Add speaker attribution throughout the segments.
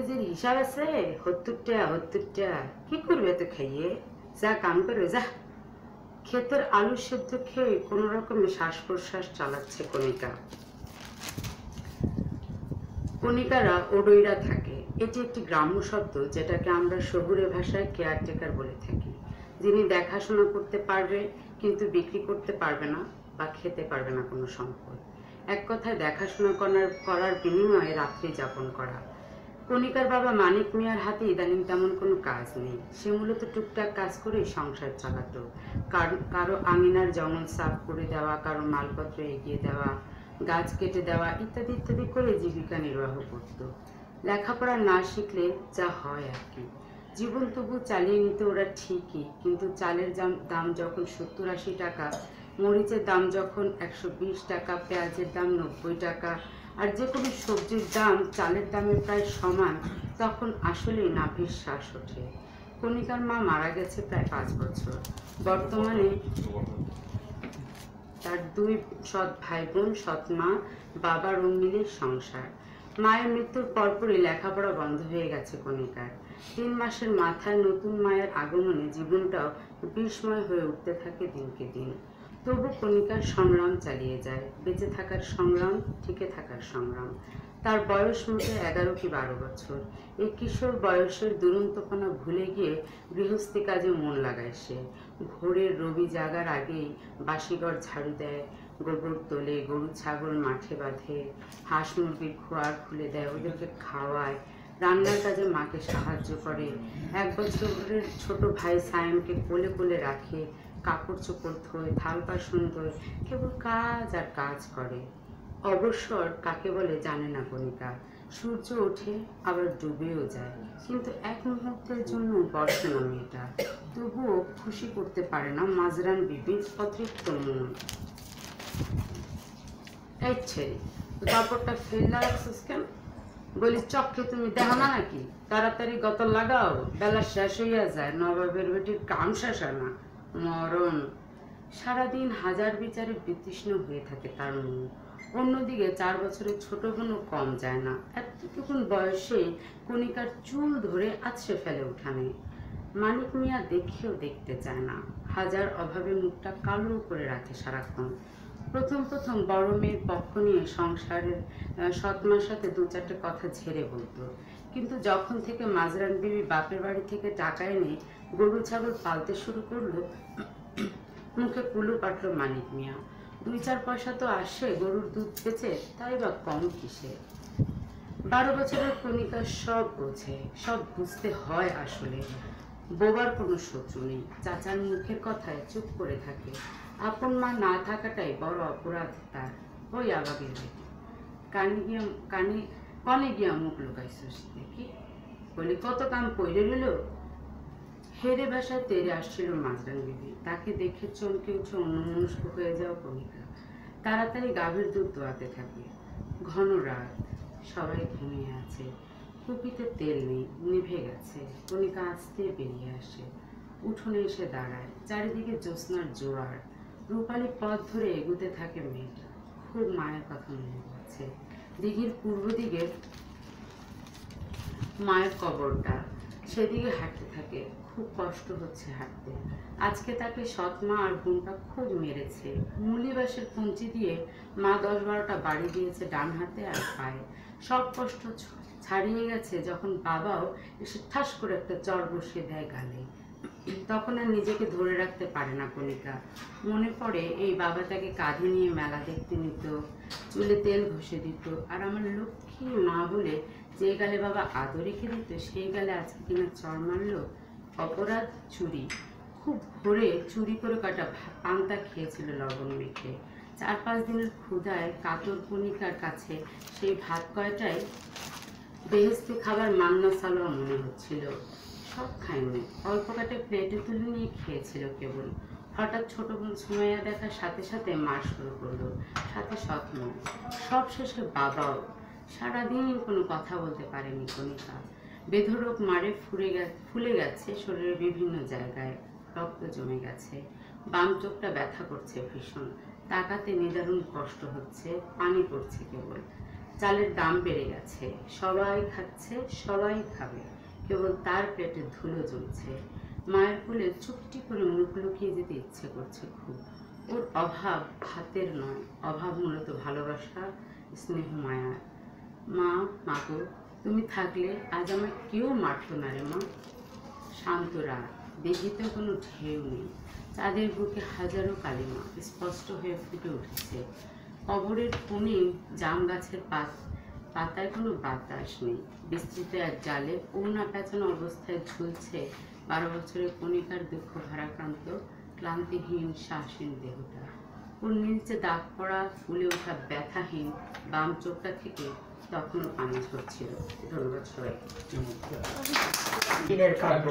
Speaker 1: কেজির হিসাব আছে? 70 টাকা। কি করবে তো খাইয়ে? যা কাম করে যা। ক্ষেতের আলু সেদ্ধ খেয়ে কোনো রকমে শ্বাস প্রশ্বাস চালাচ্ছে কণিকা। কণিকারা ওডইরা থাকে। এটি একটি গ্রাম্য শব্দ যেটাকে আমরা শহুরে ভাষায় কেয়ারটেকার বলে থাকি, যিনি দেখাশোনা করতে পারবে কিন্তু বিক্রি করতে পারবে না বা খেতে পারবে না কোনো সম্পদ। এক কথায় দেখাশোনা করার বিনিময়ে রাত্রি যাপন করা। কণিকার বাবা মানিক মিয়ার হাতে ইদানিং তেমন কোনো কাজ নেই। সে মূলত টুকটাক কাজ করেই সংসার চালাতো। কারো আঙিনার জঙ্গল সাফ করে দেওয়া, কারো মালপত্র এগিয়ে দেওয়া, গাছ কেটে দেওয়া ইত্যাদি ইত্যাদি করে জীবিকা নির্বাহ করত। লেখাপড়া না শিখলে যা হয় আর কি। জীবন তবু চালিয়ে নিতে ওরা ঠিকই, কিন্তু চালের দাম যখন 70-80 টাকা, মরিচের দাম যখন 120 টাকা, পেঁয়াজের দাম 90 টাকা, আর যে কোনো সবজির দাম চালের দামের প্রায় সমান, তখন আসলেই নাভির শ্বাস ওঠে। কণিকার মা মারা গেছে প্রায় 5 বছর। বর্তমানে তার 2 সৎ ভাই বোন, সৎ মা, বাবার মিলিয়ে সংসার। মায়ের মৃত্যুর পরপরই লেখাপড়া বন্ধ হয়ে গেছে কণিকার। 3 মাসের মাথায় নতুন মায়ের আগমনে জীবনটাও বিস্ময় হয়ে উঠতে থাকে দিনকে দিন। তবু কণিকার সংগ্রাম চালিয়ে যায়। বেঁচে থাকার সংগ্রাম, টিকে থাকার সংগ্রাম। তার বয়স মোটে 11 কি 12 বছর। এই কিশোর বয়সের দুরন্তপনা ভুলে গিয়ে গৃহস্থী কাজে মন লাগায় সে। ভোরের রবি জাগার আগেই বাসিঘর ঝাড়ু দেয়, গোবর তোলে, গরু ছাগল মাঠে বাঁধে, হাঁস মুরগির খোয়ার খুলে দেয়, ওদেরকে খাওয়ায়, রান্নার কাজে মাকে সাহায্য করে। 1 বছরের ছোট ভাই সায়েমকে কোলে কোলে রাখে, কাপড় চোপড় ধোয়, থাল বাসন ধোয়, কেবল কাজ আর কাজ করে। অবসর কাকে বলে জানে না কণিকা। সূর্য ওঠে আবার ডুবেও যায়, কিন্তু এক মুহূর্তের জন্য বসে না মেয়েটা। তবুও খুশি করতে পারে না মাজরান বিবির অতৃপ্ত মন। এই ছেড়ে কাপড়টা ফেলে রাখছিস কেন? বলি চক্কে তুমি দেখো না নাকি? তাড়াতাড়ি গতর লাগাও, বেলা শেষ হইয়া যায়। নবাবের বেটির কাম শেষ হয় না, মরণ। সারাদিন হাজার বিচারে বিতৃষ্ণ হয়ে থাকে তার মন। অন্যদিকে 4 বছরের ছোট বোনও কম যায় না। এতটুকুন বয়সে কণিকার চুল ধরে আছড়ে ফেলে উঠানে। মানিক মিয়া দেখেও দেখতে চায় না। হাজার অভাবে মুখটা কালো করে রাখে সারাক্ষণ। প্রথম প্রথম বড় মেয়ের পক্ষ নিয়ে সংসারের সৎমার সাথে 2-4টে কথা ঝেড়ে বলতো, কিন্তু যখন থেকে মাজরান বিবি বাপের বাড়ি থেকে টাকা এনে গরু ছাগল পালতে শুরু করলো, মুখে কুলু পাটল মানিক মিয়া। 2-4 পয়সা তো আসে গরুর দুধ বেচে, তাই বা কম কিসে। 12 বছরের কণিকা সব বোঝে, সব বুঝতে হয় আসলে। বোবার কোনো শত্রু নেই। চাচার মুখের কথায় চুপ করে থাকে। আপন মা না থাকাটাই বড় অপরাধ তার। ওই আবাগের বেটি কনে গিয়া মুখ লুকাইছিস দেখি? বলি কত কাম পইরে রইল। হেরে ভাষায় তেরে আসছিল মাজরান বিবি। তাকে দেখে চমকে উঠে অন্যমনস্ক হয়ে যাও কণিকা। তাড়াতাড়ি গাভীর দুধ দোয়াতে থাকে। ঘন রাত, সবাই ঘুমিয়ে আছে। কুপিতে তেল নেই, নিভে গেছে। কণিকা আস্তে বেরিয়ে আসে, উঠোনে এসে দাঁড়ায়। চারিদিকে জ্যোৎস্নার জোয়ার। রূপালী পথ ধরে এগুতে থাকে মেয়েটা। খুব মায়ের কথা মনে পড়ছে। দিঘির পূর্ব দিকে মায়ের কবরটা, সেদিকে হাঁটতে থাকে। খুব কষ্ট হচ্ছে হাঁটতে। আজকে তাকে সৎ মা আর বোনটা খুব মেরেছে। মুলিবাসের কঞ্চি দিয়ে মা 10-12টা বাড়ি দিয়েছে ডান হাতে আর পায়ে। সব কষ্ট ছাড়িয়ে গেছে যখন বাবাও এসে ঠাস করে একটা চড় বসিয়ে দেয় গালে। তখন আর নিজেকে ধরে রাখতে পারে না কণিকা। মনে পড়ে এই বাবা তাকে কাঁধে নিয়ে মেলা দেখতে নিত, চুলে তেল ঘষে দিত, আর আমার লক্ষ্মী মা বলে যে গালে বাবা আদর রেখে দিত, সেই গালে আজকে কিনা চড় মারল। অপরাধ চুরি। খুব ভোরে চুরি করে কাটা পান্তা খেয়েছিল লবণ মেখে। 4-5 দিনের ক্ষুধায় কাতর কণিকার কাছে সেই ভাত কয়টাই বেহেস্তি খাবার মান্না সালোয়া মনে হচ্ছিল। সব খায়নি, অল্প কাটে প্লেটে তুলে নিয়ে খেয়েছিল কেবল। হঠাৎ ছোট বোন সুমাইয়া দেখার সাথে সাথে মার শুরু করলো, সাথে স্বপ্ন। সব শেষে বাবাও। সারাদিন কোনো কথা বলতে পারেনি কণিকা। বেধড়ক মারে ফুলে গেছে শরীরের বিভিন্ন জায়গায়, রক্ত জমে গেছে। বাম চোখটা ব্যথা করছে ভীষণ। তাকাতে নিদারুণ কষ্ট হচ্ছে, পানি পড়ছে কেবল। চালের দাম বেড়ে গেছে, সবাই খাচ্ছে, সবাই খাবে, কেবল তার পেটে ধুলো জমছে। মায়ের কোলে চুপটি করে মুখ লুকিয়ে যেতে ইচ্ছে করছে খুব। ওর অভাব ভাতের নয়, অভাব মূলত ভালোবাসা, স্নেহ, মায়া। মা গো, তুমি থাকলে আজ আমায় কেউ মারত না রে মা। শান্ত রাত, দেখিতে কোনো ঢেউ নেই, চাঁদের বুকে হাজারো কালিমা স্পষ্ট হয়ে ফুটে উঠেছে। কবরের কোণে জাম গাছের পাতায় কোনো বাতাস নেই। বিস্তৃত এক জালে ওড়না পেঁচানো অবস্থায় ঝুলছে 12 বছরের কণিকার দুঃখ ভারাক্রান্ত ক্লান্তিহীন শ্বাসহীন দেহটা। ওর নিচে দাগ পড়া ফুলে ওঠা ব্যথাহীন বাম চোখটা থেকে তখনও পানি ঝরছিল। ধন্যবাদ সবাই।
Speaker 2: দিনের কাব্য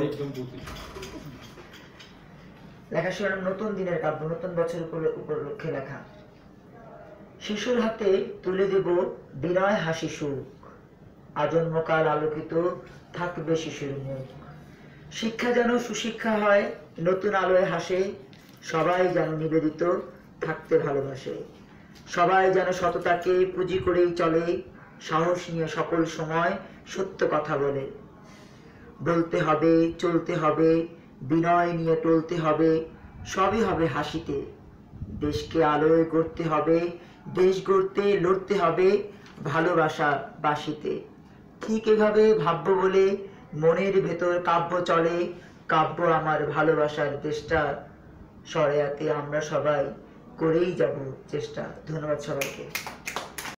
Speaker 2: লেখা ছিল নতুন দিনের কাব্য, নতুন বছর উপলক্ষে লেখা। শিশুর হাতে তুলে দেব বিনয় হাসি সুখ, আজন্মকাল আলোকিত থাকবে শিশুর মুখ। শিক্ষা যেন সুশিক্ষা হয়, নতুন আলোয় হাসে, সবাই যেন নিবেদিত থাকতে ভালোবাসে। সবাই যেন সততাকে পুঁজি করেই চলে, সাহস নিয়ে সকল সময় সত্য কথা বলে। বলতে হবে, চলতে হবে, বিনয় নিয়ে টলতে হবে, সবই হবে হাসিতে। দেশকে আলোয় গড়তে হবে, দেশ গড়তে লড়তে হবে ভালোবাসা বাসিতে। ঠিক এভাবে ভাবব বলে মনের ভেতর কাব্য চলে, কাব্য আমার ভালোবাসার দেশটা। সরেয়াতে আমরা সবাই করেই যাব চেষ্টা। ধন্যবাদ সবাইকে।